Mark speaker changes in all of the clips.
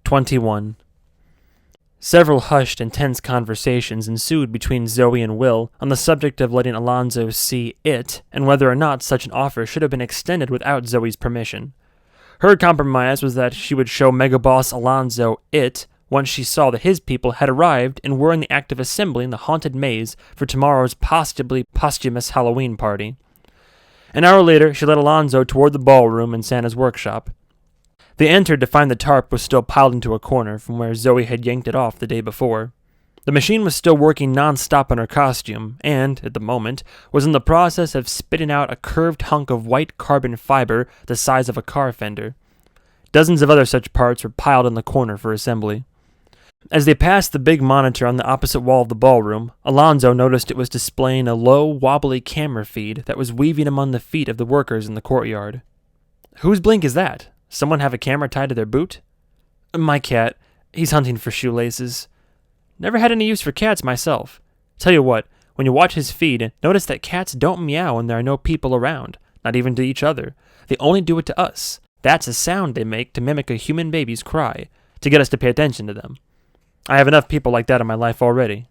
Speaker 1: 21. Several hushed and tense conversations ensued between Zoey and Will on the subject of letting Alonzo see it, and whether or not such an offer should have been extended without Zoey's permission. Her compromise was that she would show Megaboss Alonzo it once she saw that his people had arrived and were in the act of assembling the haunted maze for tomorrow's possibly posthumous Halloween party. An hour later, she led Alonzo toward the ballroom in Santa's workshop. They entered to find the tarp was still piled into a corner from where Zoey had yanked it off the day before. The machine was still working non-stop on her costume, and, at the moment, was in the process of spitting out a curved hunk of white carbon fiber the size of a car fender. Dozens of other such parts were piled in the corner for assembly. As they passed the big monitor on the opposite wall of the ballroom, Alonzo noticed it was displaying a low, wobbly camera feed that was weaving among the feet of the workers in the courtyard. Whose blink is that? Someone have a camera tied to their boot? My cat. He's hunting for shoelaces. Never had any use for cats myself. Tell you what, when you watch his feed, notice that cats don't meow when there are no people around, not even to each other. They only do it to us. That's a sound they make to mimic a human baby's cry, to get us to pay attention to them. I have enough people like that in my life already.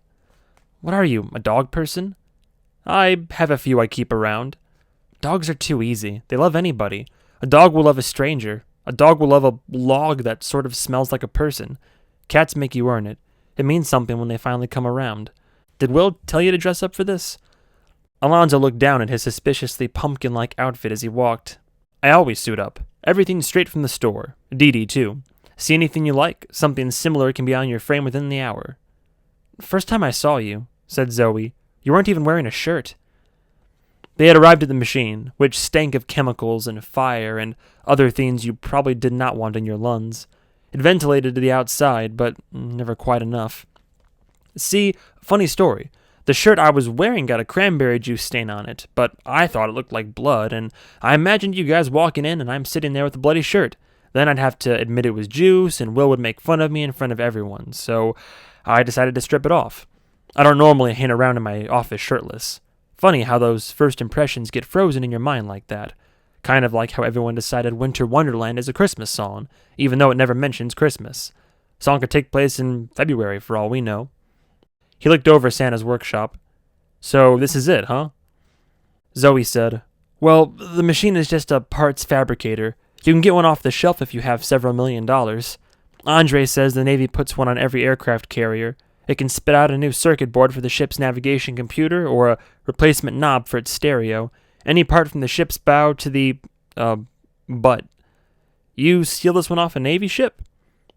Speaker 1: What are you, a dog person? I have a few I keep around. Dogs are too easy. They love anybody. A dog will love a stranger. A dog will love a log that sort of smells like a person. Cats make you earn it. It means something when they finally come around. Did Will tell you to dress up for this? Alonzo looked down at his suspiciously pumpkin-like outfit as he walked. I always suit up. Everything straight from the store. Dee Dee, too. See anything you like? Something similar can be on your frame within the hour. First time I saw you, said Zoey. You weren't even wearing a shirt. They had arrived at the machine, which stank of chemicals and fire and other things you probably did not want in your lungs. It ventilated to the outside, but never quite enough. See, funny story. The shirt I was wearing got a cranberry juice stain on it, but I thought it looked like blood, and I imagined you guys walking in and I'm sitting there with a bloody shirt. Then I'd have to admit it was juice, and Will would make fun of me in front of everyone, so I decided to strip it off. I don't normally hang around in my office shirtless. Funny how those first impressions get frozen in your mind like that. Kind of like how everyone decided Winter Wonderland is a Christmas song, even though it never mentions Christmas. Song could take place in February, for all we know. He looked over Santa's workshop. So this is it, huh? Zoey said, Well, the machine is just a parts fabricator. You can get one off the shelf if you have several $1,000,000. Andre says the Navy puts one on every aircraft carrier. It can spit out a new circuit board for the ship's navigation computer or a replacement knob for its stereo. Any part from the ship's bow to the, butt. You steal this one off a Navy ship?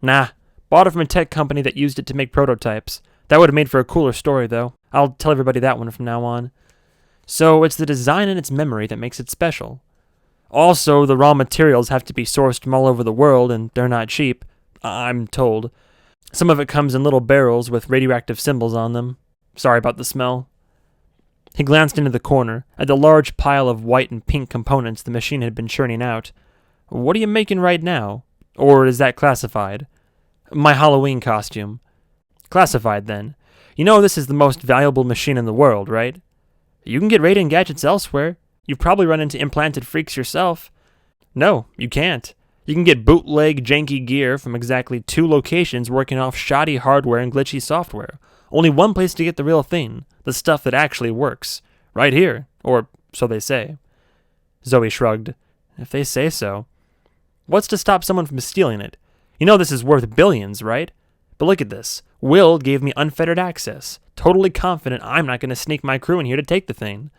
Speaker 1: Nah, bought it from a tech company that used it to make prototypes. That would have made for a cooler story, though. I'll tell everybody that one from now on. So it's the design and its memory that makes it special. Also, the raw materials have to be sourced from all over the world, and they're not cheap, I'm told. Some of it comes in little barrels with radioactive symbols on them. Sorry about the smell. He glanced into the corner, at the large pile of white and pink components the machine had been churning out. What are you making right now? Or is that classified? My Halloween costume. Classified, then. You know this is the most valuable machine in the world, right? You can get Raiden gadgets elsewhere. You've probably run into implanted freaks yourself. No, you can't. You can get bootleg, janky gear from exactly 2 locations working off shoddy hardware and glitchy software. Only one place to get the real thing, the stuff that actually works. Right here, or so they say. Zoey shrugged. If they say so. What's to stop someone from stealing it? You know this is worth billions, right? But look at this. Will gave me unfettered access. Totally confident I'm not going to sneak my crew in here to take the thing.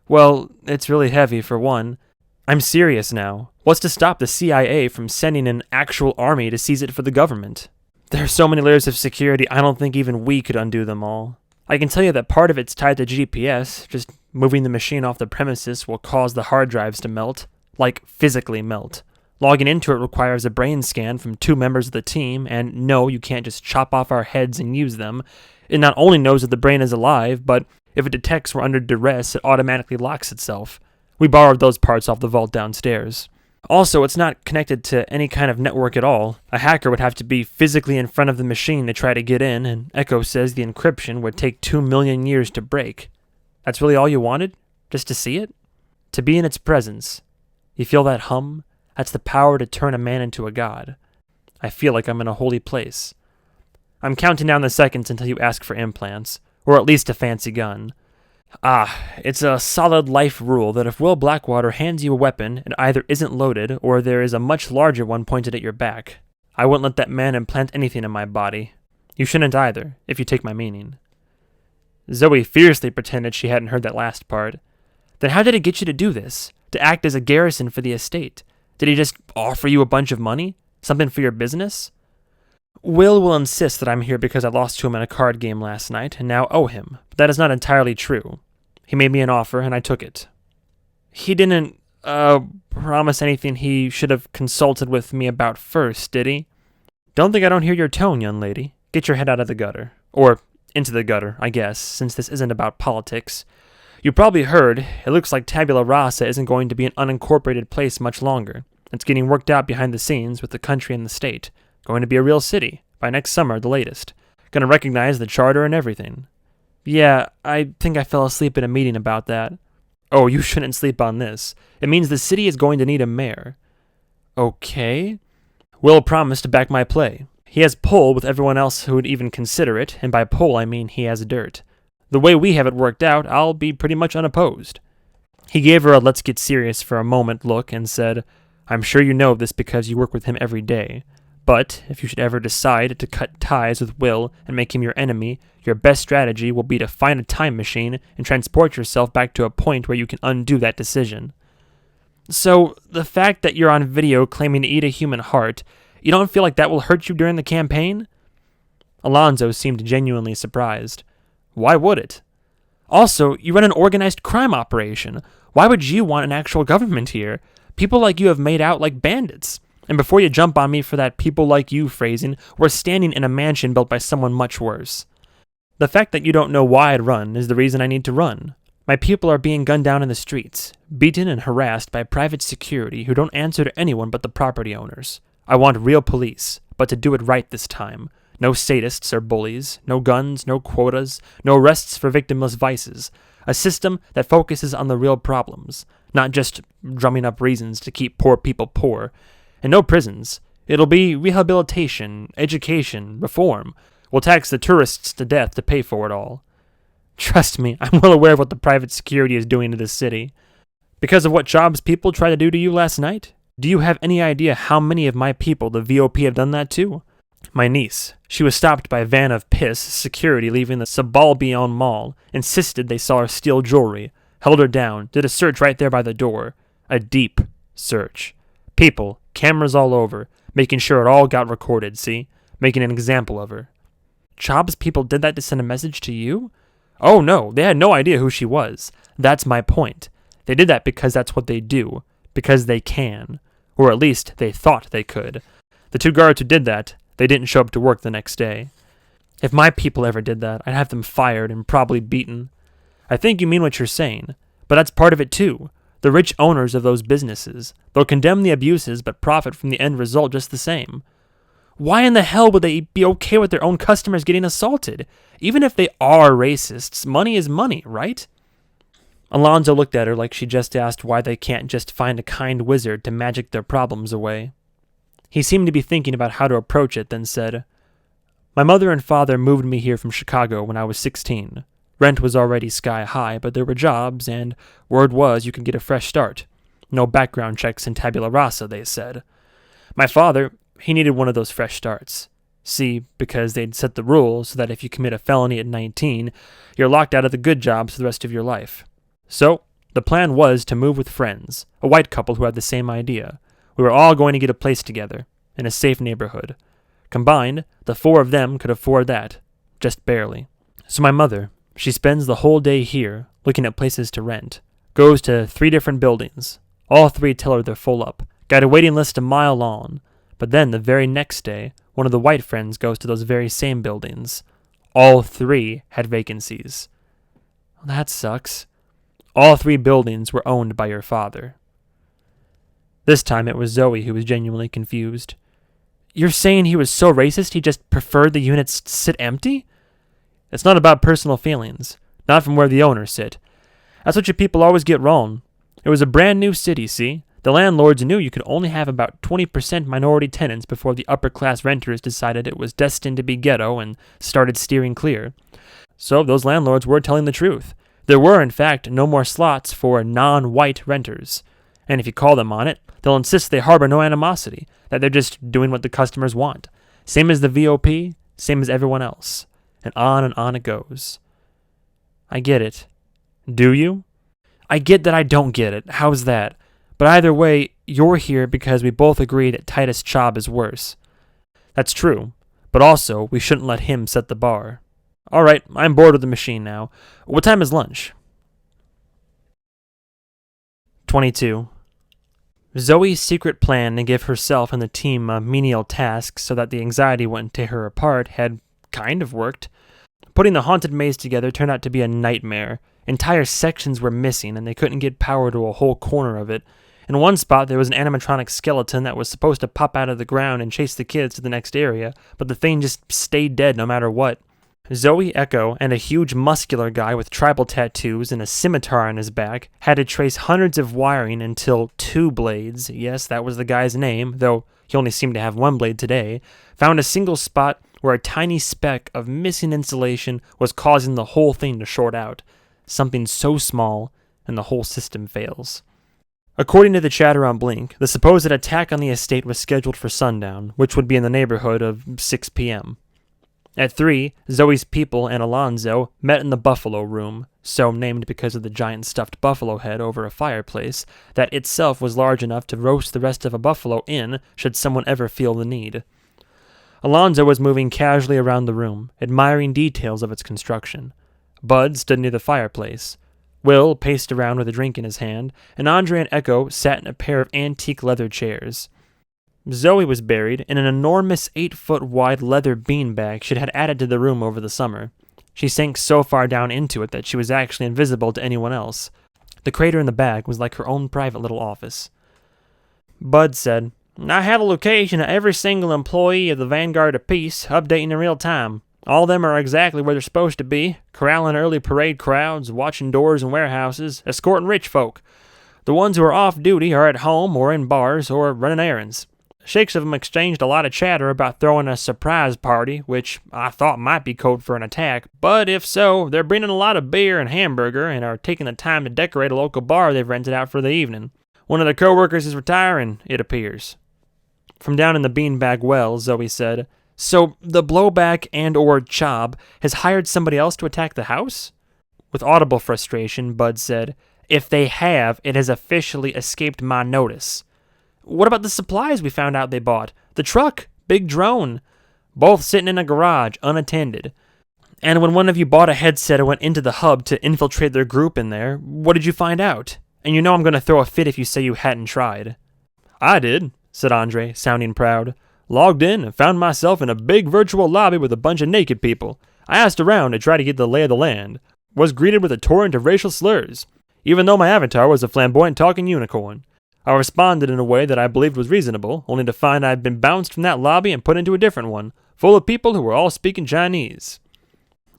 Speaker 1: Well, it's really heavy, for one. I'm serious now. What's to stop the CIA from sending an actual army to seize it for the government? There are so many layers of security, I don't think even we could undo them all. I can tell you that part of it's tied to GPS. Just moving the machine off the premises will cause the hard drives to melt. Like, physically melt. Logging into it requires a brain scan from 2 members of the team, and no, you can't just chop off our heads and use them. It not only knows that the brain is alive, but if it detects we're under duress, it automatically locks itself. We borrowed those parts off the vault downstairs. Also, it's not connected to any kind of network at all. A hacker would have to be physically in front of the machine to try to get in, and Echo says the encryption would take 2 million years to break. That's really all you wanted? Just to see it? To be in its presence. You feel that hum? That's the power to turn a man into a god. I feel like I'm in a holy place. I'm counting down the seconds until you ask for implants, or at least a fancy gun. It's a solid life rule that if Will Blackwater hands you a weapon, it either isn't loaded, or there is a much larger one pointed at your back. I wouldn't let that man implant anything in my body. You shouldn't either, if you take my meaning. Zoey fiercely pretended she hadn't heard that last part. Then how did he get you to do this? To act as a garrison for the estate? Did he just offer you a bunch of money? Something for your business? Will insist that I'm here because I lost to him in a card game last night and now owe him, but that is not entirely true. He made me an offer and I took it. He didn't, promise anything he should have consulted with me about first, did he? Don't think I don't hear your tone, young lady. Get your head out of the gutter. Or into the gutter, I guess, since this isn't about politics. You probably heard, it looks like Tabula Rasa isn't going to be an unincorporated place much longer. It's getting worked out behind the scenes with the country and the state. Going to be a real city, by next summer, the latest. Gonna recognize the charter and everything. Yeah, I think I fell asleep at a meeting about that. Oh, you shouldn't sleep on this. It means the city is going to need a mayor. Okay. Will promised to back my play. He has pull with everyone else who would even consider it, and by pull I mean he has dirt. The way we have it worked out, I'll be pretty much unopposed. He gave her a let's get serious for a moment look and said, I'm sure you know this because you work with him every day. But if you should ever decide to cut ties with Will and make him your enemy, your best strategy will be to find a time machine and transport yourself back to a point where you can undo that decision. So, the fact that you're on video claiming to eat a human heart, you don't feel like that will hurt you during the campaign? Alonzo seemed genuinely surprised. Why would it? Also, you run an organized crime operation. Why would you want an actual government here? People like you have made out like bandits. And before you jump on me for that people like you phrasing, we're standing in a mansion built by someone much worse. The fact that you don't know why I'd run is the reason I need to run. My people are being gunned down in the streets, beaten and harassed by private security who don't answer to anyone but the property owners. I want real police, but to do it right this time. No sadists or bullies, no guns, no quotas, no arrests for victimless vices. A system that focuses on the real problems, not just drumming up reasons to keep poor people poor. And no prisons. It'll be rehabilitation, education, reform. We'll tax the tourists to death to pay for it all. Trust me, I'm well aware of what the private security is doing to this city. Because of what jobs people tried to do to you last night? Do you have any idea how many of my people the VOP have done that to? My niece. She was stopped by a van of piss security leaving the Subalbion Mall, insisted they saw her steal jewelry, held her down, did a search right there by the door. A deep search. People, cameras all over, making sure it all got recorded, see? Making an example of her. Jobs people did that to send a message to you? Oh no, they had no idea who she was. That's my point. They did that because that's what they do. Because they can. Or at least they thought they could. The 2 guards who did that, they didn't show up to work the next day. If my people ever did that, I'd have them fired and probably beaten. I think you mean what you're saying, but that's part of it too. The rich owners of those businesses. They'll condemn the abuses but profit from the end result just the same. Why in the hell would they be okay with their own customers getting assaulted? Even if they are racists, money is money, right? Alonzo looked at her like she just asked why they can't just find a kind wizard to magic their problems away. He seemed to be thinking about how to approach it, then said, My mother and father moved me here from Chicago when I was 16. Rent was already sky high, but there were jobs, and word was you could get a fresh start. No background checks in Tabula Rasa, they said. My father, he needed one of those fresh starts. See, because they'd set the rules so that if you commit a felony at 19, you're locked out of the good jobs for the rest of your life. So, the plan was to move with friends, a white couple who had the same idea. We were all going to get a place together, in a safe neighborhood. Combined, the 4 of them could afford that, just barely. So my mother, she spends the whole day here, looking at places to rent. Goes to 3 different buildings. All 3 tell her they're full up. Got a waiting list a mile long. But then the very next day, one of the white friends goes to those very same buildings. All 3 had vacancies. Well, that sucks. All 3 buildings were owned by your father. This time it was Zoey who was genuinely confused. You're saying he was so racist he just preferred the units sit empty? It's not about personal feelings. Not from where the owners sit. That's what you people always get wrong. It was a brand new city, see? The landlords knew you could only have about 20% minority tenants before the upper-class renters decided it was destined to be ghetto and started steering clear. So those landlords were telling the truth. There were, in fact, no more slots for non-white renters. And if you call them on it, they'll insist they harbor no animosity, that they're just doing what the customers want. Same as the VOP, same as everyone else. And on it goes. I get it. Do you? I get that I don't get it. How's that? But either way, you're here because we both agree that Titus Chaub is worse. That's true. But also, we shouldn't let him set the bar. Alright, I'm bored with the machine now. What time is lunch? 22. Zoe's secret plan to give herself and the team a menial task so that the anxiety wouldn't tear her apart had kind of worked. Putting the haunted maze together turned out to be a nightmare. Entire sections were missing, and they couldn't get power to a whole corner of it. In one spot, there was an animatronic skeleton that was supposed to pop out of the ground and chase the kids to the next area, but the thing just stayed dead no matter what. Zoey, Echo, and a huge muscular guy with tribal tattoos and a scimitar on his back had to trace hundreds of wiring until Two Blades, yes, that was the guy's name, though he only seemed to have one blade today, found a single spot where a tiny speck of missing insulation was causing the whole thing to short out. Something so small, and the whole system fails. According to the chatter on Blink, the supposed attack on the estate was scheduled for sundown, which would be in the neighborhood of 6 p.m. At 3, Zoe's people and Alonzo met in the Buffalo Room, so named because of the giant stuffed buffalo head over a fireplace that itself was large enough to roast the rest of a buffalo in should someone ever feel the need. Alonzo was moving casually around the room, admiring details of its construction. Bud stood near the fireplace. Will paced around with a drink in his hand, and Andre and Echo sat in a pair of antique leather chairs. Zoe was buried in an enormous 8-foot-wide leather beanbag she'd had added to the room over the summer. She sank so far down into it that she was actually invisible to anyone else. The crater in the bag was like her own private little office. Bud said, "I have a location of every single employee of the Vanguard of Peace, updating in real time. All of them are exactly where they're supposed to be, corralling early parade crowds, watching doors in warehouses, escorting rich folk. The ones who are off duty are at home or in bars or running errands. Sheiks of them exchanged a lot of chatter about throwing a surprise party, which I thought might be code for an attack, but if so, they're bringing a lot of beer and hamburger and are taking the time to decorate a local bar they've rented out for the evening. One of their co-workers is retiring, it appears." From down in the beanbag well, Zoe said, "So the blowback and or Chaub has hired somebody else to attack the house?" With audible frustration, Bud said, "If they have, it has officially escaped my notice." "What about the supplies we found out they bought? The truck, big drone, both sitting in a garage, unattended. And when one of you bought a headset and went into the hub to infiltrate their group in there, what did you find out? And you know I'm going to throw a fit if you say you hadn't tried." "I did," said Andre, sounding proud. "Logged in and found myself in a big virtual lobby with a bunch of naked people. I asked around to try to get the lay of the land. Was greeted with a torrent of racial slurs, even though my avatar was a flamboyant talking unicorn. I responded in a way that I believed was reasonable, only to find I had been bounced from that lobby and put into a different one, full of people who were all speaking Chinese."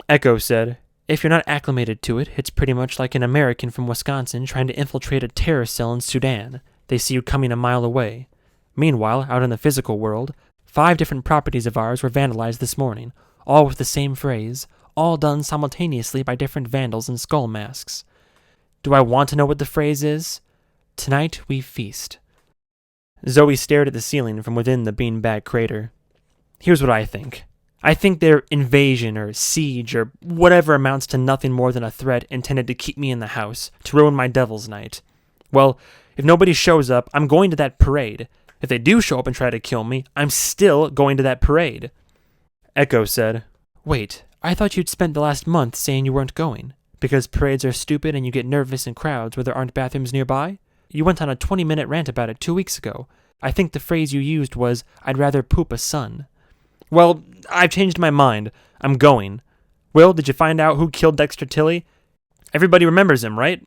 Speaker 1: Echo said, "If you're not acclimated to it, it's pretty much like an American from Wisconsin trying to infiltrate a terror cell in Sudan. They see you coming a mile away. Meanwhile, out in the physical world, 5 different properties of ours were vandalized this morning, all with the same phrase, all done simultaneously by different vandals in skull masks. Do I want to know what the phrase is? Tonight we feast." Zoe stared at the ceiling from within the beanbag crater. "Here's what I think. I think their invasion or siege or whatever amounts to nothing more than a threat intended to keep me in the house, to ruin my devil's night. Well, if nobody shows up, I'm going to that parade. If they do show up and try to kill me, I'm still going to that parade." Echo said, "Wait, I thought you'd spent the last month saying you weren't going, because parades are stupid and you get nervous in crowds where there aren't bathrooms nearby? You went on a 20-minute rant about it 2 weeks ago. I think the phrase you used was, 'I'd rather poop a son.'" "Well, I've changed my mind. I'm going. Will, did you find out who killed Dexter Tilley? Everybody remembers him, right?"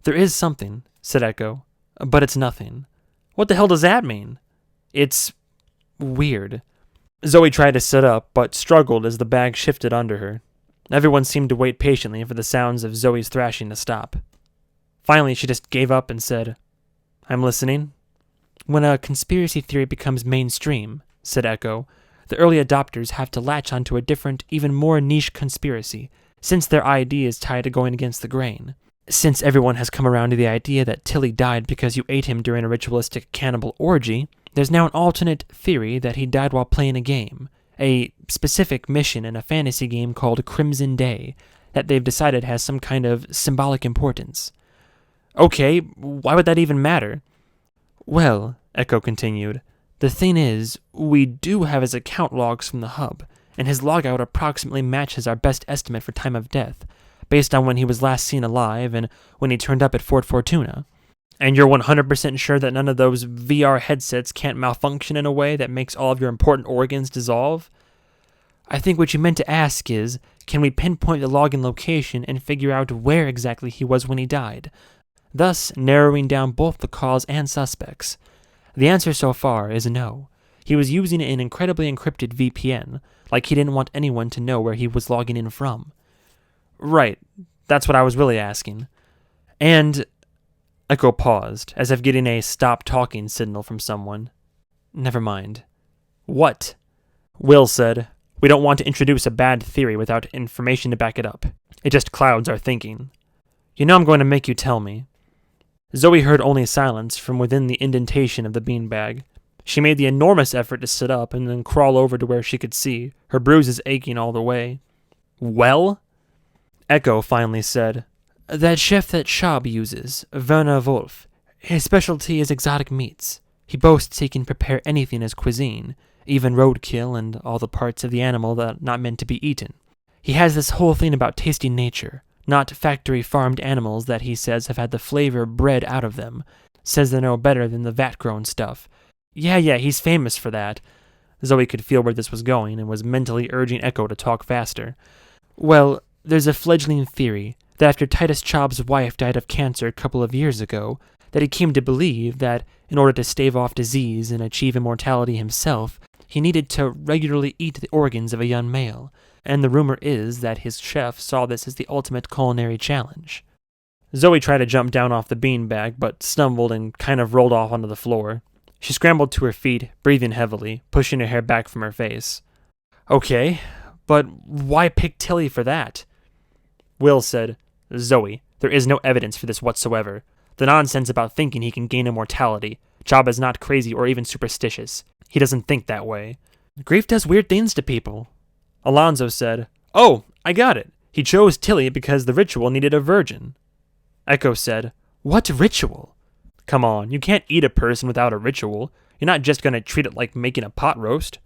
Speaker 1: "There is something," said Echo, "but it's nothing." "What the hell does that mean?" "It's weird." Zoe tried to sit up, but struggled as the bag shifted under her. Everyone seemed to wait patiently for the sounds of Zoe's thrashing to stop. Finally, she just gave up and said, I'm listening. When a conspiracy theory becomes mainstream, said Echo, the early adopters have to latch onto a different, even more niche conspiracy, since their idea is tied to going against the grain. Since everyone has come around to the idea that Tilly died because you ate him during a ritualistic cannibal orgy, there's now an alternate theory that he died while playing a game, a specific mission in a fantasy game called Crimson Day, that they've decided has some kind of symbolic importance. Okay, why would that even matter? Well, Echo continued, the thing is, we do have his account logs from the hub, and his logout approximately matches our best estimate for time of death, based on when he was last seen alive and when he turned up at Fort Fortuna. And you're 100% sure that none of those VR headsets can't malfunction in a way that makes all of your important organs dissolve? I think what you meant to ask is, can we pinpoint the login location and figure out where exactly he was when he died, thus narrowing down both the cause and suspects? The answer so far is no. He was using an incredibly encrypted VPN, like he didn't want anyone to know where he was logging in from. Right, that's what I was really asking. And... Echo paused, as if getting a stop talking signal from someone. Never mind. What? Will said, we don't want to introduce a bad theory without information to back it up. It just clouds our thinking. You know I'm going to make you tell me. Zoey heard only silence from within the indentation of the beanbag. She made the enormous effort to sit up and then crawl over to where she could see, her bruises aching all the way. Well? Echo finally said, that chef that Schaub uses, Werner Wolf, his specialty is exotic meats. He boasts he can prepare anything as cuisine, even roadkill and all the parts of the animal that are not meant to be eaten. He has this whole thing about tasting nature, not factory-farmed animals that he says have had the flavor bred out of them. Says they're no better than the vat-grown stuff. Yeah, he's famous for that. Zoey could feel where this was going and was mentally urging Echo to talk faster. Well, there's a fledgling theory that after Titus Chob's wife died of cancer a couple of years ago, that he came to believe that, in order to stave off disease and achieve immortality himself, he needed to regularly eat the organs of a young male, and the rumor is that his chef saw this as the ultimate culinary challenge. Zoey tried to jump down off the beanbag, but stumbled and kind of rolled off onto the floor. She scrambled to her feet, breathing heavily, pushing her hair back from her face. Okay, but why pick Tilly for that? Will said, Zoey, there is no evidence for this whatsoever. The nonsense about thinking he can gain immortality. Job is not crazy or even superstitious. He doesn't think that way. Grief does weird things to people. Alonzo said, Oh, I got it. He chose Tilly because the ritual needed a virgin. Echo said, What ritual? Come on, you can't eat a person without a ritual. You're not just going to treat it like making a pot roast.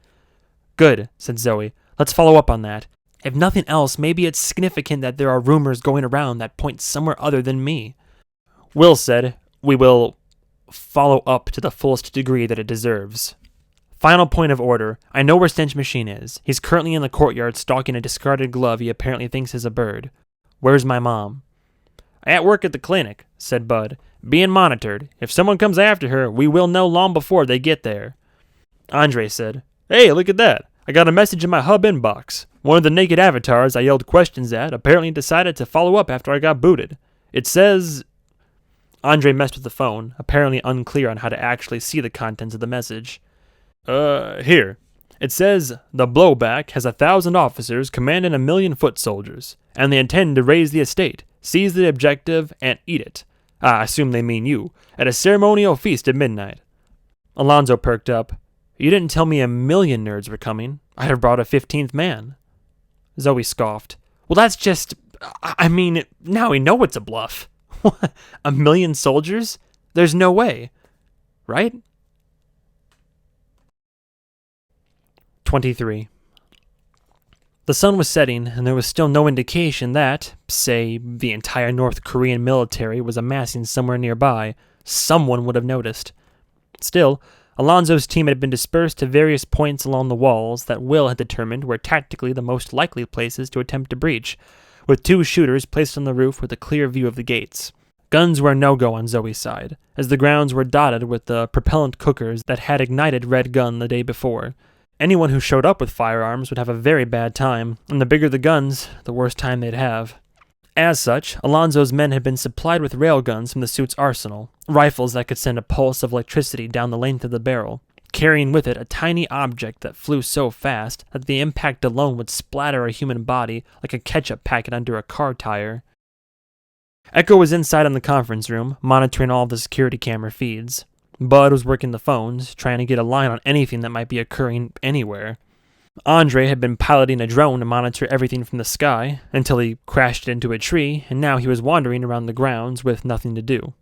Speaker 1: Good, said Zoey. Let's follow up on that. If nothing else, maybe it's significant that there are rumors going around that point somewhere other than me. Will said, We will follow up to the fullest degree that it deserves. Final point of order. I know where Stench Machine is. He's currently in the courtyard stalking a discarded glove he apparently thinks is a bird. Where's my mom? At work at the clinic, said Bud. Being monitored. If someone comes after her, we will know long before they get there. Andre said, Hey, look at that. I got a message in my hub inbox. One of the naked avatars I yelled questions at apparently decided to follow up after I got booted. It says... Andre messed with the phone, apparently unclear on how to actually see the contents of the message. Here. It says, the blowback has 1,000 officers commanding 1,000,000 foot soldiers, and they intend to raise the estate, seize the objective, and eat it. I assume they mean you, at a ceremonial feast at midnight. Alonzo perked up. You didn't tell me 1,000,000 nerds were coming. I'd have brought a 15th man. Zoey scoffed. Well, that's just... I mean, now we know it's a bluff. 1,000,000 soldiers? There's no way. Right? 23. The sun was setting, and there was still no indication that, say, the entire North Korean military was amassing somewhere nearby. Someone would have noticed. Still, Alonzo's team had been dispersed to various points along the walls that Will had determined were tactically the most likely places to attempt a breach, with 2 shooters placed on the roof with a clear view of the gates. Guns were a no-go on Zoe's side, as the grounds were dotted with the propellant cookers that had ignited Red Gun the day before. Anyone who showed up with firearms would have a very bad time, and the bigger the guns, the worse time they'd have. As such, Alonzo's men had been supplied with railguns from the suit's arsenal, rifles that could send a pulse of electricity down the length of the barrel, carrying with it a tiny object that flew so fast that the impact alone would splatter a human body like a ketchup packet under a car tire. Echo was inside in the conference room, monitoring all of the security camera feeds. Bud was working the phones, trying to get a line on anything that might be occurring anywhere. Andre had been piloting a drone to monitor everything from the sky until he crashed into a tree, and now he was wandering around the grounds with nothing to do.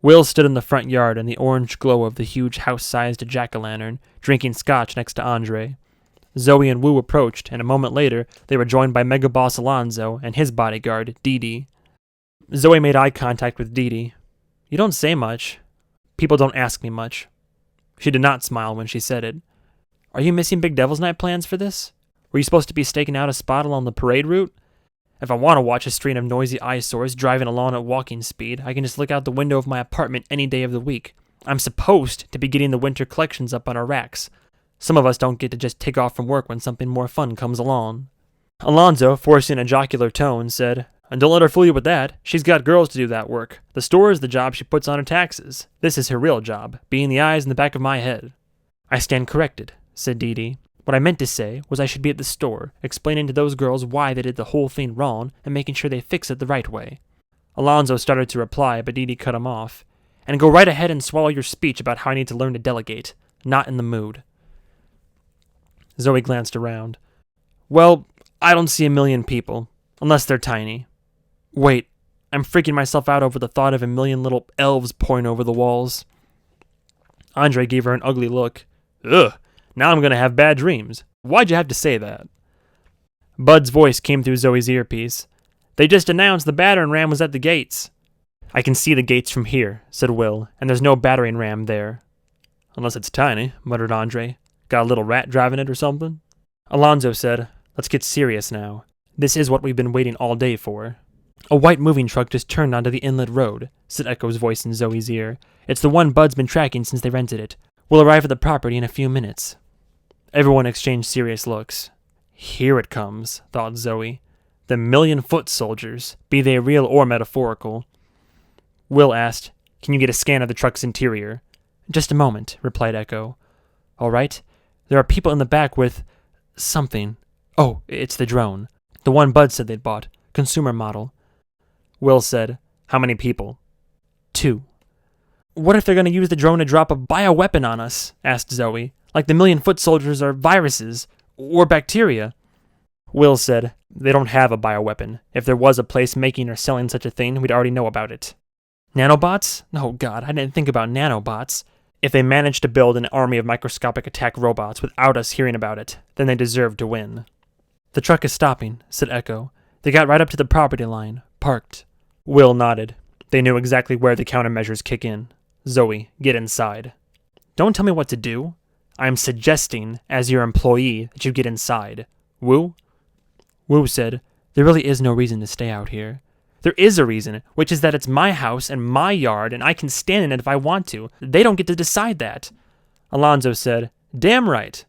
Speaker 1: Will stood in the front yard in the orange glow of the huge house-sized jack-o'-lantern, drinking scotch next to Andre. Zoey and Wu approached, and a moment later, they were joined by Mega Boss Alonzo and his bodyguard, Dee Dee. Zoey made eye contact with Dee Dee. "You don't say much. People don't ask me much." She did not smile when she said it. "Are you missing Big Devil's Night plans for this? Were you supposed to be staking out a spot along the parade route? If I want to watch a stream of noisy eyesores driving along at walking speed, I can just look out the window of my apartment any day of the week. I'm supposed to be getting the winter collections up on our racks. Some of us don't get to just take off from work when something more fun comes along." Alonzo, forcing a jocular tone, said, "And don't let her fool you with that. She's got girls to do that work. The store is the job she puts on her taxes. This is her real job, being the eyes in the back of my head." "I stand corrected," said Dee Dee. "What I meant to say was I should be at the store, explaining to those girls why they did the whole thing wrong and making sure they fix it the right way." Alonzo started to reply, but Dee Dee cut him off. "And go right ahead and swallow your speech about how I need to learn to delegate. Not in the mood." Zoey glanced around. "Well, I don't see a million people, unless they're tiny. Wait, I'm freaking myself out over the thought of a million little elves pouring over the walls." Andre gave her an ugly look. "Ugh, now I'm going to have bad dreams. Why'd you have to say that?" Bud's voice came through Zoe's earpiece. "They just announced the battering ram was at the gates." "I can see the gates from here," said Will, "and there's no battering ram there." "Unless it's tiny," muttered Andre. "Got a little rat driving it or something?" Alonzo said, "Let's get serious now. This is what we've been waiting all day for." "A white moving truck just turned onto the inlet road," said Echo's voice in Zoe's ear. "It's the one Bud's been tracking since they rented it. We'll arrive at the property in a few minutes." Everyone exchanged serious looks. Here it comes, thought Zoey. The 1,000,000-foot soldiers, be they real or metaphorical. Will asked, "Can you get a scan of the truck's interior?" "Just a moment," replied Echo. "All right. There are people in the back with something. Oh, it's the drone. The one Bud said they'd bought. Consumer model." Will said, "How many people?" "2. "What if they're going to use the drone to drop a bioweapon on us?" asked Zoey. "Like the 1,000,000-foot soldiers are viruses or bacteria." Will said, "They don't have a bioweapon. If there was a place making or selling such a thing, we'd already know about it." "Nanobots? Oh God, I didn't think about nanobots. If they managed to build an army of microscopic attack robots without us hearing about it, then they deserve to win." "The truck is stopping," said Echo. "They got right up to the property line, parked." Will nodded. They knew exactly where the countermeasures kick in. "Zoey, get inside." "Don't tell me what to do. I am suggesting, as your employee, that you get inside. Wu?" Wu said, "There really is no reason to stay out here." "There is a reason, which is that it's my house and my yard, and I can stand in it if I want to. They don't get to decide that." Alonzo said, "Damn right."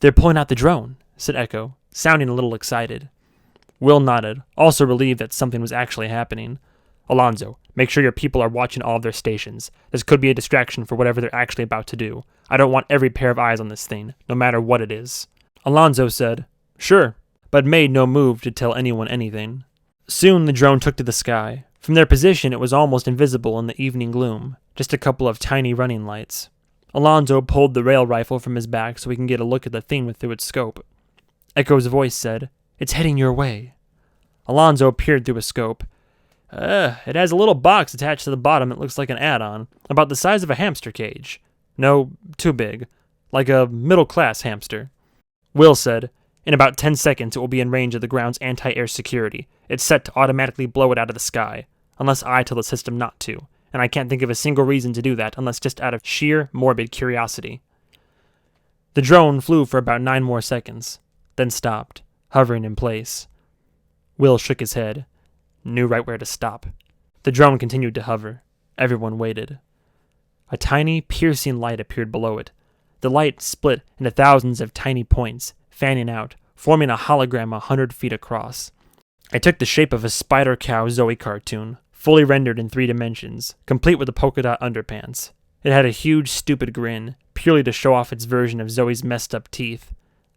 Speaker 1: "They're pulling out the drone," said Echo, sounding a little excited. Will nodded, also relieved that something was actually happening. "Alonzo, make sure your people are watching all of their stations. This could be a distraction for whatever they're actually about to do. I don't want every pair of eyes on this thing, no matter what it is." Alonzo said, "Sure," but made no move to tell anyone anything. Soon the drone took to the sky. From their position, it was almost invisible in the evening gloom, just a couple of tiny running lights. Alonzo pulled the rail rifle from his back so he can get a look at the thing through its scope. Echo's voice said, "It's heading your way." Alonzo peered through a scope. It has a little box attached to the bottom that looks like an add-on, about the size of a hamster cage. No, too big. Like a middle-class hamster." Will said, "In about 10 seconds it will be in range of the ground's anti-air security. It's set to automatically blow it out of the sky, unless I tell the system not to, and I can't think of a single reason to do that unless just out of sheer morbid curiosity." The drone flew for about 9 more seconds, then stopped, hovering in place. Will shook his head, knew right where to stop. The drone continued to hover. Everyone waited. A tiny, piercing light appeared below it. The light split into thousands of tiny points, fanning out, forming a hologram 100 feet across. It took the shape of a Spider Cow Zoey cartoon, fully rendered in 3 dimensions, complete with a polka dot underpants. It had a huge, stupid grin, purely to show off its version of Zoey's messed up teeth.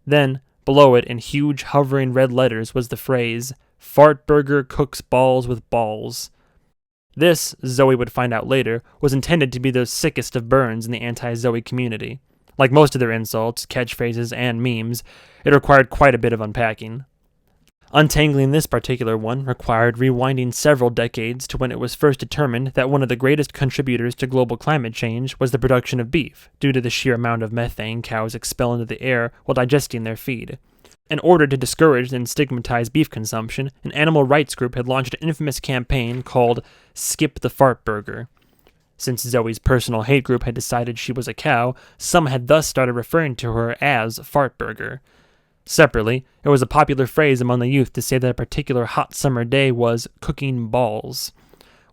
Speaker 1: Then, below it, in huge, hovering red letters, was the phrase, "Fart Burger cooks balls with balls." This, Zoey would find out later, was intended to be the sickest of burns in the anti-Zoey community. Like most of their insults, catchphrases, and memes, it required quite a bit of unpacking. Untangling this particular one required rewinding several decades to when it was first determined that one of the greatest contributors to global climate change was the production of beef, due to the sheer amount of methane cows expel into the air while digesting their feed. In order to discourage and stigmatize beef consumption, an animal rights group had launched an infamous campaign called Skip the Fart Burger. Since Zoey's personal hate group had decided she was a cow, some had thus started referring to her as Fart Burger. Separately, it was a popular phrase among the youth to say that a particular hot summer day was cooking balls.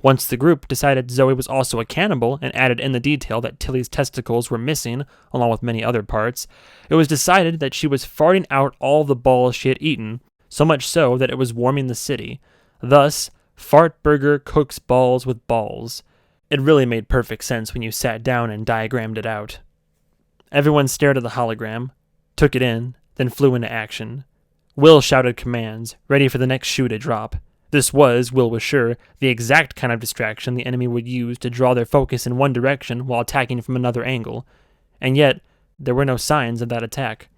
Speaker 1: Once the group decided Zoey was also a cannibal and added in the detail that Tilly's testicles were missing, along with many other parts, it was decided that she was farting out all the balls she had eaten, so much so that it was warming the city. Thus, Fart Burger cooks balls with balls. It really made perfect sense when you sat down and diagrammed it out. Everyone stared at the hologram, took it in, then flew into action. Will shouted commands, ready for the next shoe to drop. This was, Will was sure, the exact kind of distraction the enemy would use to draw their focus in one direction while attacking from another angle. And yet, there were no signs of that attack.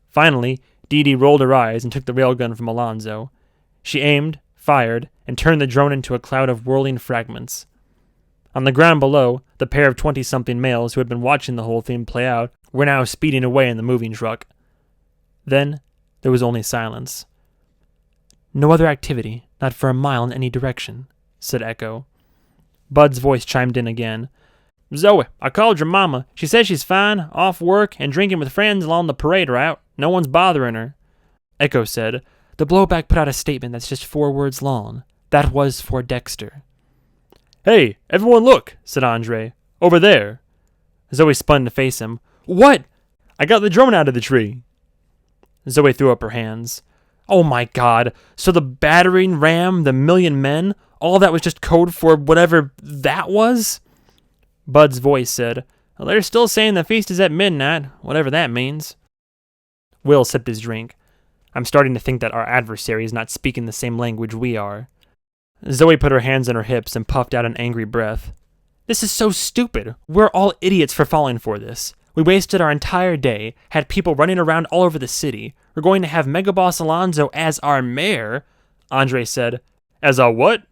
Speaker 1: Finally, Dee Dee rolled her eyes and took the railgun from Alonzo. She aimed, fired, and turned the drone into a cloud of whirling fragments. On the ground below, the pair of 20-something males who had been watching the whole thing play out were now speeding away in the moving truck. Then, there was only silence. "No other activity, not for a mile in any direction," said Echo. Bud's voice chimed in again. "Zoey, I called your mama. She says she's fine, off work, and drinking with friends along the parade route. No one's bothering her." Echo said, "The blowback put out a statement that's just 4 words long. That was for Dexter." "Hey, everyone look," said Andre. "Over there." Zoey spun to face him. "What?" "I got the drone out of the tree." Zoey threw up her hands. "Oh my god, so the battering ram, the 1,000,000 men, all that was just code for whatever that was?" Bud's voice said, "Well, they're still saying the feast is at midnight, whatever that means." Will sipped his drink. "I'm starting to think that our adversary is not speaking the same language we are." Zoey put her hands on her hips and puffed out an angry breath. "This is so stupid. We're all idiots for falling for this. We wasted our entire day, had people running around all over the city. We're going to have Megaboss Alonzo as our mayor," Andre said. "As a what?"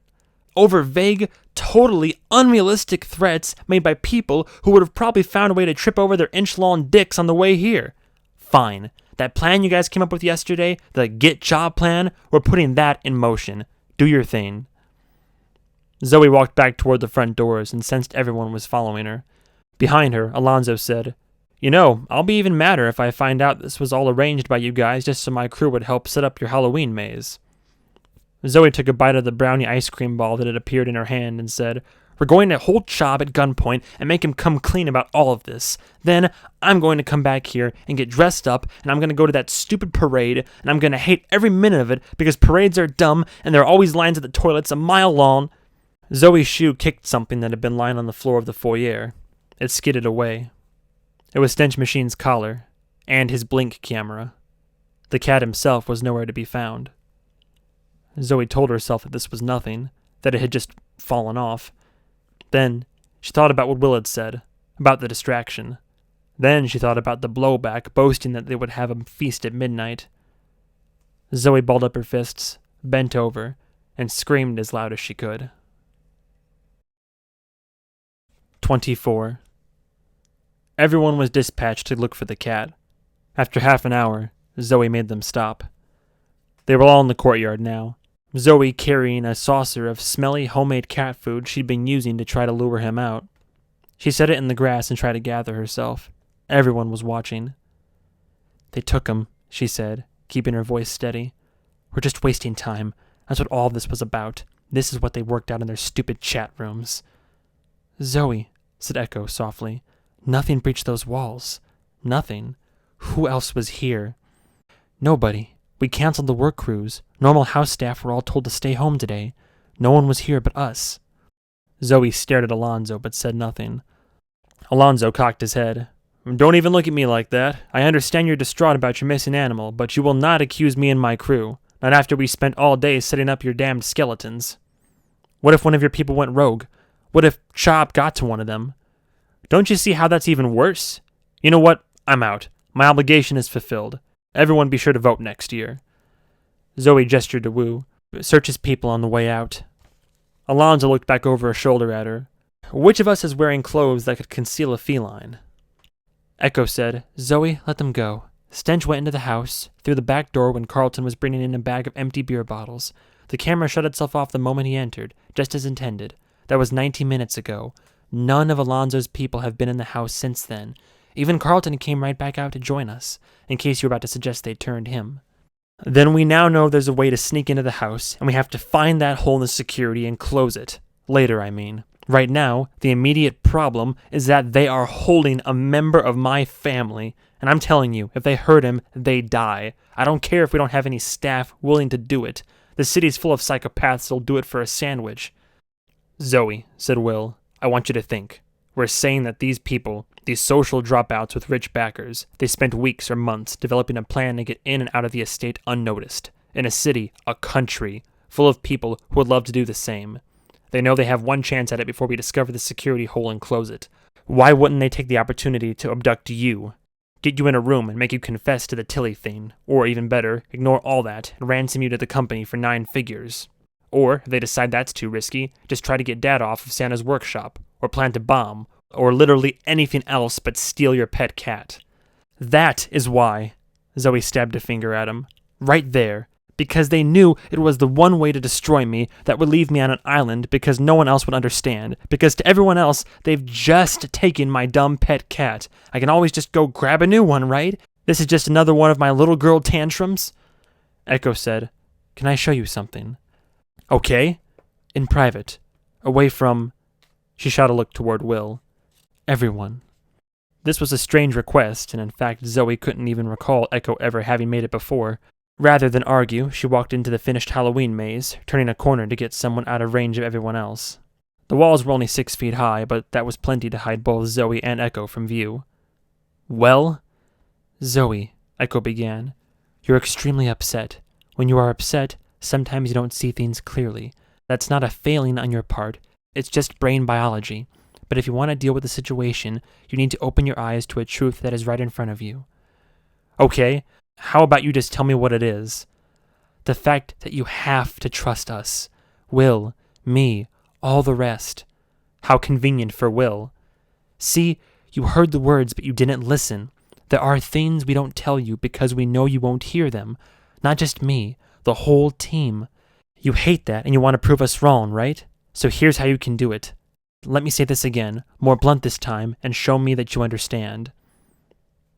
Speaker 1: "Over vague, totally unrealistic threats made by people who would have probably found a way to trip over their inch-long dicks on the way here." "Fine. That plan you guys came up with yesterday, the Get Job plan, we're putting that in motion. Do your thing." Zoey walked back toward the front doors and sensed everyone was following her. Behind her, Alonzo said, "You know, I'll be even madder if I find out this was all arranged by you guys just so my crew would help set up your Halloween maze." Zoey took a bite of the brownie ice cream ball that had appeared in her hand and said, "We're going to hold Chob at gunpoint and make him come clean about all of this. Then I'm going to come back here and get dressed up, and I'm going to go to that stupid parade, and I'm going to hate every minute of it because parades are dumb and there are always lines at the toilets a mile long." Zoey's shoe kicked something that had been lying on the floor of the foyer. It skidded away. It was Stench Machine's collar, and his blink camera. The cat himself was nowhere to be found. Zoey told herself that this was nothing, that it had just fallen off. Then she thought about what Will had said, about the distraction. Then she thought about the blowback boasting that they would have a feast at midnight. Zoey balled up her fists, bent over, and screamed as loud as she could. 24. Everyone was dispatched to look for the cat. After half an hour, Zoey made them stop. They were all in the courtyard now, Zoey carrying a saucer of smelly homemade cat food she'd been using to try to lure him out. She set it in the grass and tried to gather herself. Everyone was watching. "They took him," she said, keeping her voice steady. "We're just wasting time. That's what all this was about. This is what they worked out in their stupid chat rooms." "Zoey," said Echo softly, "nothing breached those walls. Nothing. Who else was here?" "Nobody," We canceled the work crews. Normal house staff were all told to stay home today. No one was here but us." Zoey stared at Alonzo but said nothing. Alonzo cocked his head. "Don't even look at me like that. I understand you're distraught about your missing animal, but you will not accuse me and my crew. Not after we spent all day setting up your damned skeletons. What if one of your people went rogue? What if Chop got to one of them? Don't you see how that's even worse? You know what? I'm out. My obligation is fulfilled. Everyone be sure to vote next year." Zoey gestured to Wu. "Search his people on the way out." Alonzo looked back over her shoulder at her. "Which of us is wearing clothes that could conceal a feline?" Echo said, "Zoey, let them go." Stench went into the house, through the back door when Carlton was bringing in a bag of empty beer bottles. The camera shut itself off the moment he entered, just as intended. That was 90 minutes ago. None of Alonzo's people have been in the house since then. Even Carlton came right back out to join us, in case you were about to suggest they turned him. Then we now know there's a way to sneak into the house, and we have to find that hole in the security and close it. Later, I mean. Right now, the immediate problem is that they are holding a member of my family, and I'm telling you, if they hurt him, they die. I don't care if we don't have any staff willing to do it. The city's full of psychopaths that'll do it for a sandwich. "Zoey," said Will, "I want you to think. We're saying that these people, these social dropouts with rich backers, they spent weeks or months developing a plan to get in and out of the estate unnoticed. In a city, a country, full of people who would love to do the same. They know they have one chance at it before we discover the security hole and close it. Why wouldn't they take the opportunity to abduct you? Get you in a room and make you confess to the Tilly thing. Or even better, ignore all that and ransom you to the company for 9 figures. Or, if they decide that's too risky, just try to get Dad off of Santa's workshop, or plant a bomb, or literally anything else but steal your pet cat. That is why," Zoey stabbed a finger at him. "Right there. Because they knew it was the one way to destroy me that would leave me on an island because no one else would understand. Because to everyone else, they've just taken my dumb pet cat. I can always just go grab a new one, right? This is just another one of my little girl tantrums." Echo said, "Can I show you something?" "Okay." "In private. Away from..." She shot a look toward Will. "Everyone." This was a strange request, and in fact Zoey couldn't even recall Echo ever having made it before. Rather than argue, she walked into the finished Halloween maze, turning a corner to get someone out of range of everyone else. The walls were only 6 feet high, but that was plenty to hide both Zoey and Echo from view. "Well?" "Zoey," Echo began, "you're extremely upset. When you are upset, sometimes you don't see things clearly. That's not a failing on your part. It's just brain biology. But if you want to deal with the situation, you need to open your eyes to a truth that is right in front of you." "Okay. How about you just tell me what it is?" "The fact that you have to trust us. Will, me, all the rest." How convenient for Will. "See, you heard the words, but you didn't listen. There are things we don't tell you because we know you won't hear them. Not just me, the whole team. You hate that and you want to prove us wrong, right? So here's how you can do it. Let me say this again, more blunt this time, and show me that you understand."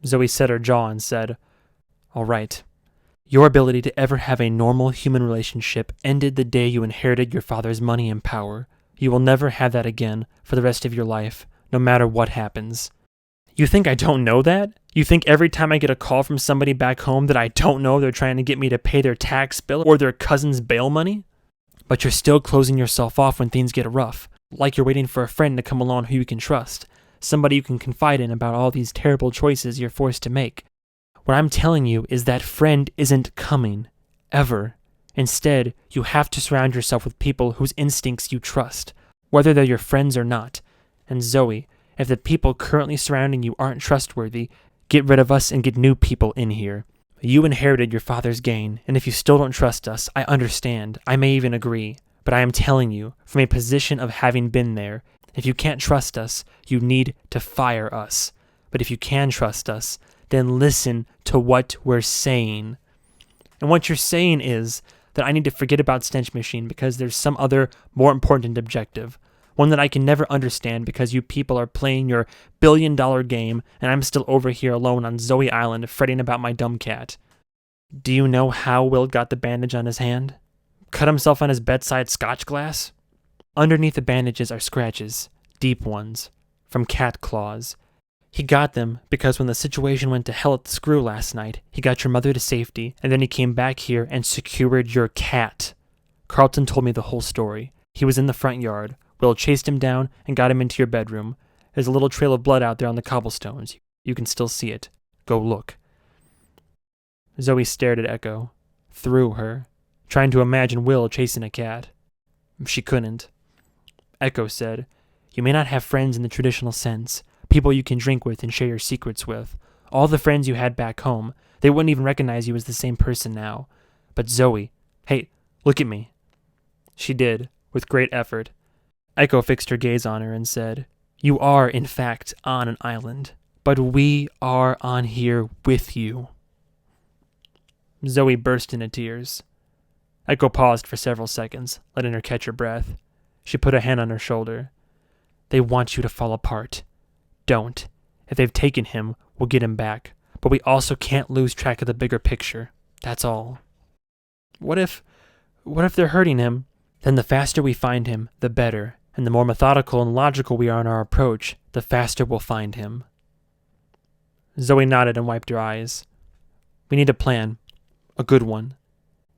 Speaker 1: Zoey set her jaw and said, "All right. Your ability to ever have a normal human relationship ended the day you inherited your father's money and power. You will never have that again for the rest of your life, no matter what happens." "You think I don't know that? You think every time I get a call from somebody back home that I don't know they're trying to get me to pay their tax bill or their cousin's bail money? But you're still closing yourself off when things get rough, like you're waiting for a friend to come along who you can trust, somebody you can confide in about all these terrible choices you're forced to make. What I'm telling you is that friend isn't coming. Ever. Instead, you have to surround yourself with people whose instincts you trust, whether they're your friends or not. And Zoey, if the people currently surrounding you aren't trustworthy, get rid of us and get new people in here. You inherited your father's gain, and if you still don't trust us, I understand. I may even agree. But I am telling you, from a position of having been there, if you can't trust us, you need to fire us. But if you can trust us, then listen to what we're saying. And what you're saying is that I need to forget about Stench Machine because there's some other, more important objective. One that I can never understand because you people are playing your billion-dollar game and I'm still over here alone on Zoey Island fretting about my dumb cat. Do you know how Will got the bandage on his hand? Cut himself on his bedside scotch glass? Underneath the bandages are scratches, deep ones, from cat claws. He got them because when the situation went to hell at the Screw last night, he got your mother to safety, and then he came back here and secured your cat. Carlton told me the whole story. He was in the front yard. Will chased him down and got him into your bedroom. There's a little trail of blood out there on the cobblestones. You can still see it. Go look. Zoey stared at Echo, through her, trying to imagine Will chasing a cat. She couldn't. Echo said, "You may not have friends in the traditional sense, people you can drink with and share your secrets with. All the friends you had back home, they wouldn't even recognize you as the same person now. But Zoey, hey, look at me." She did, with great effort. Echo fixed her gaze on her and said, "You are, in fact, on an island, but we are on here with you." Zoey burst into tears. Echo paused for several seconds, letting her catch her breath. She put a hand on her shoulder. "They want you to fall apart. Don't. If they've taken him, we'll get him back. But we also can't lose track of the bigger picture. That's all." What if they're hurting him? Then the faster we find him, the better. And the more methodical and logical we are in our approach, the faster we'll find him. Zoey nodded and wiped her eyes. "We need a plan. A good one.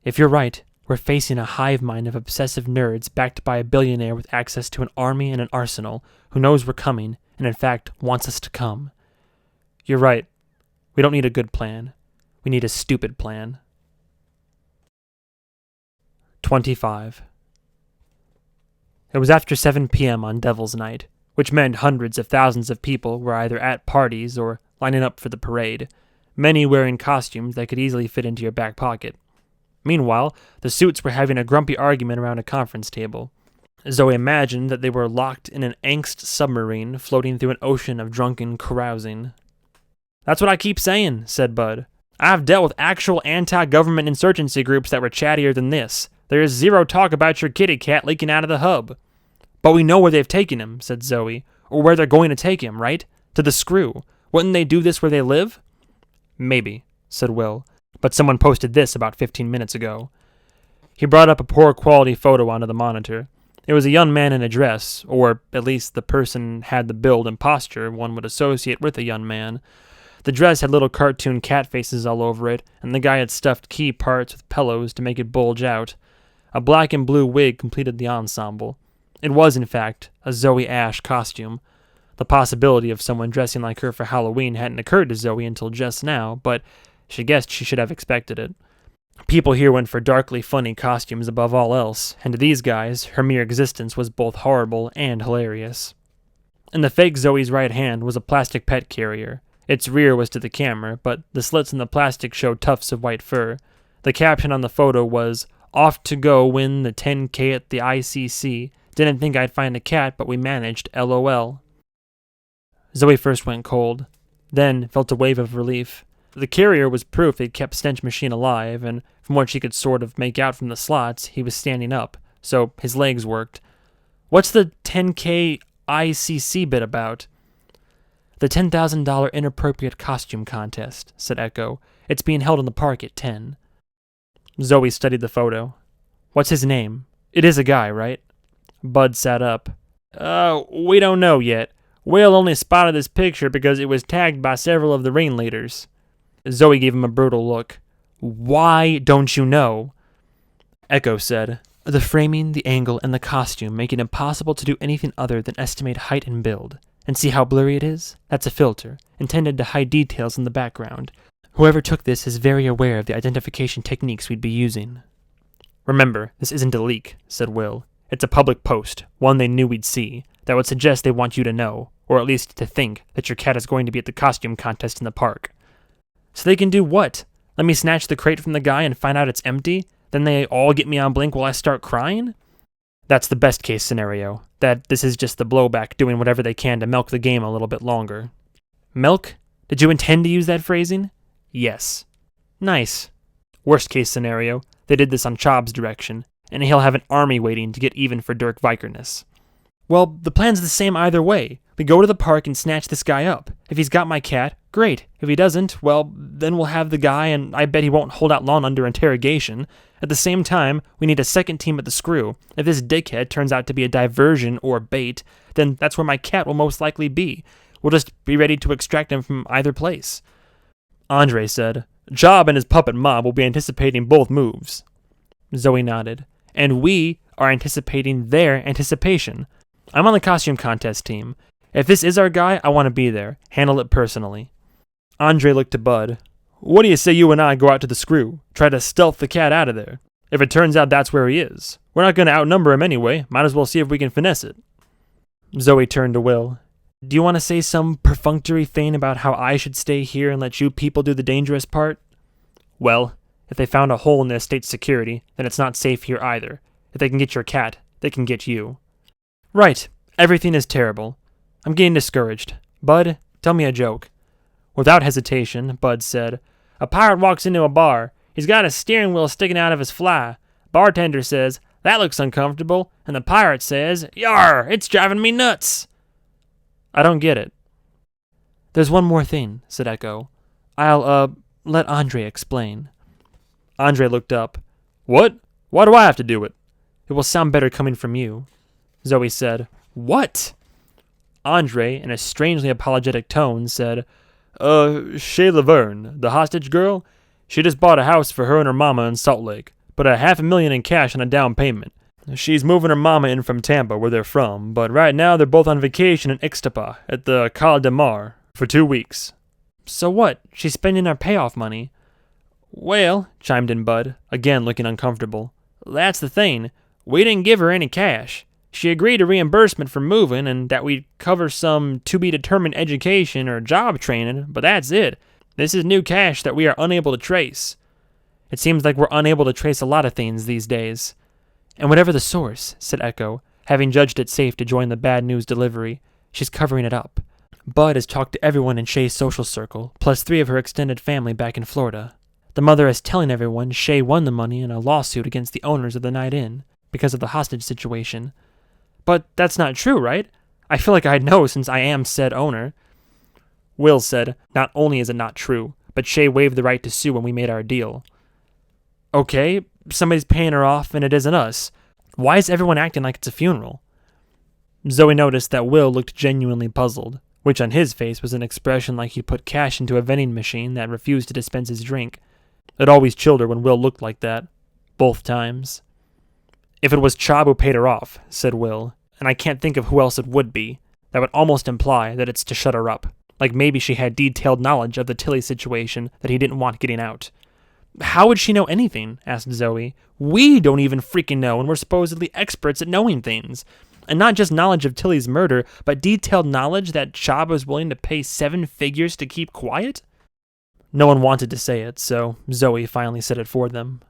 Speaker 1: If you're right, we're facing a hive mind of obsessive nerds backed by a billionaire with access to an army and an arsenal who knows we're coming and in fact wants us to come. You're right. We don't need a good plan. We need a stupid plan." 25. It was after 7 p.m. on Devil's Night, which meant hundreds of thousands of people were either at parties or lining up for the parade, many wearing costumes that could easily fit into your back pocket. Meanwhile, the suits were having a grumpy argument around a conference table. Zoey imagined that they were locked in an angst submarine floating through an ocean of drunken carousing. "That's what I keep saying," said Bud. "I've dealt with actual anti-government insurgency groups that were chattier than this. There is zero talk about your kitty cat leaking out of the hub." "But we know where they've taken him," said Zoey, "or where they're going to take him, right? To the Screw. Wouldn't they do this where they live?" "Maybe," said Will, "but someone posted this about 15 minutes ago." He brought up a poor quality photo onto the monitor. It was a young man in a dress, or at least the person had the build and posture one would associate with a young man. The dress had little cartoon cat faces all over it, and the guy had stuffed key parts with pillows to make it bulge out. A black and blue wig completed the ensemble. It was, in fact, a Zoey Ash costume. The possibility of someone dressing like her for Halloween hadn't occurred to Zoey until just now, but she guessed she should have expected it. People here went for darkly funny costumes above all else, and to these guys, her mere existence was both horrible and hilarious. In the fake Zoey's right hand was a plastic pet carrier. Its rear was to the camera, but the slits in the plastic showed tufts of white fur. The caption on the photo was, "Off to go win the 10K at the ICC. Didn't think I'd find a cat, but we managed, LOL." Zoey first went cold, then felt a wave of relief. The carrier was proof it kept Stench Machine alive, and from what she could sort of make out from the slots, he was standing up, so his legs worked. "What's the 10K ICC bit about?" "The $10,000 inappropriate costume contest," said Echo. "It's being held in the park at 10. Zoey studied the photo. "What's his name? It is a guy, right?" Bud sat up. We don't know yet. Will only spotted this picture because it was tagged by several of the ringleaders." Zoey gave him a brutal look. "Why don't you know?" Echo said, "The framing, the angle, and the costume make it impossible to do anything other than estimate height and build. And see how blurry it is? That's a filter, intended to hide details in the background. Whoever took this is very aware of the identification techniques we'd be using." "Remember, this isn't a leak," said Will. "It's a public post, one they knew we'd see. That would suggest they want you to know, or at least to think, that your cat is going to be at the costume contest in the park." "So they can do what? Let me snatch the crate from the guy and find out it's empty? Then they all get me on blink while I start crying?" "That's the best case scenario, that this is just the blowback doing whatever they can to milk the game a little bit longer." "Milk? Did you intend to use that phrasing?" "Yes." "Nice." "Worst case scenario, they did this on Chob's direction, and he'll have an army waiting to get even for Dirk Vikerness." "Well, the plan's the same either way. We go to the park and snatch this guy up. If he's got my cat, great. If he doesn't, well, then we'll have the guy, and I bet he won't hold out long under interrogation. At the same time, we need a second team at the Screw. If this dickhead turns out to be a diversion or bait, then that's where my cat will most likely be. We'll just be ready to extract him from either place. Andre said, Job and his puppet mob will be anticipating both moves. Zoey nodded. And we are anticipating their anticipation. I'm on the costume contest team. If this is our guy, I want to be there. Handle it personally. Andre looked to Bud. What do you say you and I go out to the screw? Try to stealth the cat out of there. If it turns out that's where he is. We're not going to outnumber him anyway. Might as well see if we can finesse it. Zoey turned to Will. Do you want to say some perfunctory thing about how I should stay here and let you people do the dangerous part? Well, if they found a hole in the estate's security, then it's not safe here either. If they can get your cat, they can get you. Right. Everything is terrible. I'm getting discouraged. Bud, tell me a joke. Without hesitation, Bud said, A pirate walks into a bar. He's got a steering wheel sticking out of his fly. Bartender says, That looks uncomfortable. And the pirate says, Yar, it's driving me nuts. I don't get it. There's one more thing, said Echo. I'll, let Andre explain. Andre looked up. What? Why do I have to do it? It will sound better coming from you. Zoey said, What? Andre, in a strangely apologetic tone, said, Shay Laverne, the hostage girl, she just bought a house for her and her mama in Salt Lake, put a $500,000 in cash on a down payment. She's moving her mama in from Tampa, where they're from, but right now they're both on vacation in Ixtapa at the Cala de Mar for 2 weeks. So what? She's spending our payoff money. Well, chimed in Bud, again looking uncomfortable. That's the thing. We didn't give her any cash. She agreed to reimbursement for moving and that we'd cover some to-be-determined education or job training, but that's it. This is new cash that we are unable to trace. It seems like we're unable to trace a lot of things these days. And whatever the source, said Echo, having judged it safe to join the bad news delivery, she's covering it up. Bud has talked to everyone in Shay's social circle, plus 3 of her extended family back in Florida. The mother is telling everyone Shay won the money in a lawsuit against the owners of the Night Inn because of the hostage situation. But that's not true, right? I feel like I'd know since I am said owner. Will said, Not only is it not true, but Shay waived the right to sue when we made our deal. Okay, somebody's paying her off and it isn't us. Why is everyone acting like it's a funeral? Zoey noticed that Will looked genuinely puzzled, which on his face was an expression like he'd put cash into a vending machine that refused to dispense his drink. It always chilled her when Will looked like that. Both times. If it was Chob who paid her off, said Will, and I can't think of who else it would be, that would almost imply that it's to shut her up. Like maybe she had detailed knowledge of the Tilly situation that he didn't want getting out. How would she know anything? Asked Zoey. We don't even freaking know, and we're supposedly experts at knowing things. And not just knowledge of Tilly's murder, but detailed knowledge that Chob was willing to pay 7 figures to keep quiet? No one wanted to say it, so Zoey finally said it for them.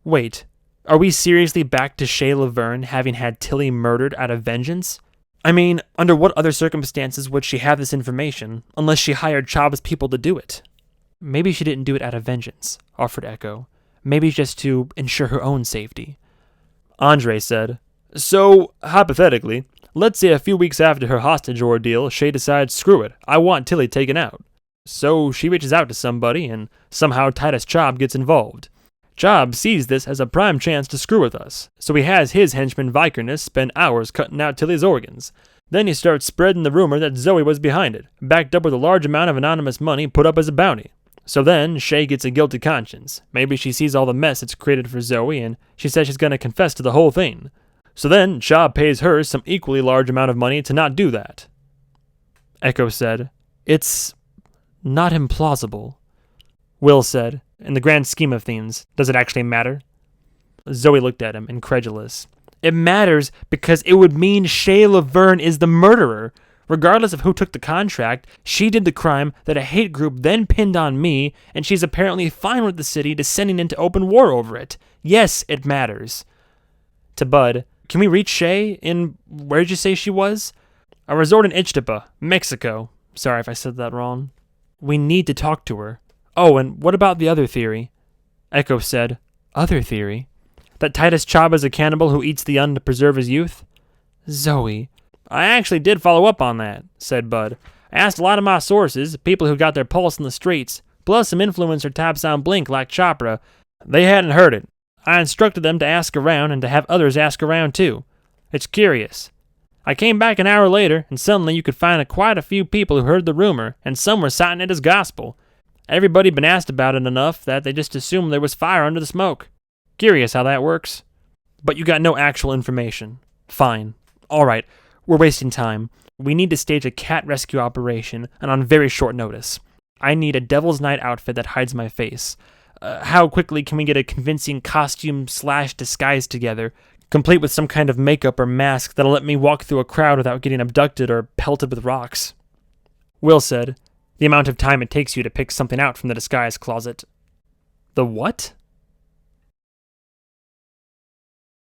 Speaker 1: Wait, are we seriously back to Shay Laverne having had Tilly murdered out of vengeance? I mean, under what other circumstances would she have this information, unless she hired Chob's people to do it? Maybe she didn't do it out of vengeance, offered Echo. Maybe just to ensure her own safety. Andre said, So, hypothetically, let's say a few weeks after her hostage ordeal, Shay decides, screw it, I want Tilly taken out. So she reaches out to somebody, and somehow Titus Chob gets involved. Chob sees this as a prime chance to screw with us, so he has his henchman Vikernes spend hours cutting out Tilly's organs. Then he starts spreading the rumor that Zoey was behind it, backed up with a large amount of anonymous money put up as a bounty. So then, Shay gets a guilty conscience. Maybe she sees all the mess it's created for Zoey, and she says she's going to confess to the whole thing. So then, Chob pays her some equally large amount of money to not do that. Echo said, It's not implausible. Will said, In the grand scheme of things, does it actually matter? Zoey looked at him, incredulous. It matters because it would mean Shay Laverne is the murderer. Regardless of who took the contract, she did the crime that a hate group then pinned on me, and she's apparently fine with the city descending into open war over it. Yes, it matters. To Bud, can we reach Shay in, where did you say she was? A resort in Ixtapa, Mexico. Sorry if I said that wrong. We need to talk to her. Oh, and what about the other theory? Echo said, Other theory? That Titus Chob is a cannibal who eats the young to preserve his youth? Zoey. I actually did follow up on that, said Bud. I asked a lot of my sources, people who got their pulse in the streets, plus some influencer types on Blink like Chopra. They hadn't heard it. I instructed them to ask around and to have others ask around too. It's curious. I came back an hour later, and suddenly you could find quite a few people who heard the rumor, and some were citing it as gospel. Everybody been asked about it enough that they just assumed there was fire under the smoke. Curious how that works. But you got no actual information. Fine. Alright, we're wasting time. We need to stage a cat rescue operation, and on very short notice. I need a Devil's Night outfit that hides my face. How quickly can we get a convincing costume/disguise together, complete with some kind of makeup or mask that'll let me walk through a crowd without getting abducted or pelted with rocks? Will said, the amount of time it takes you to pick something out from the disguise closet. The what?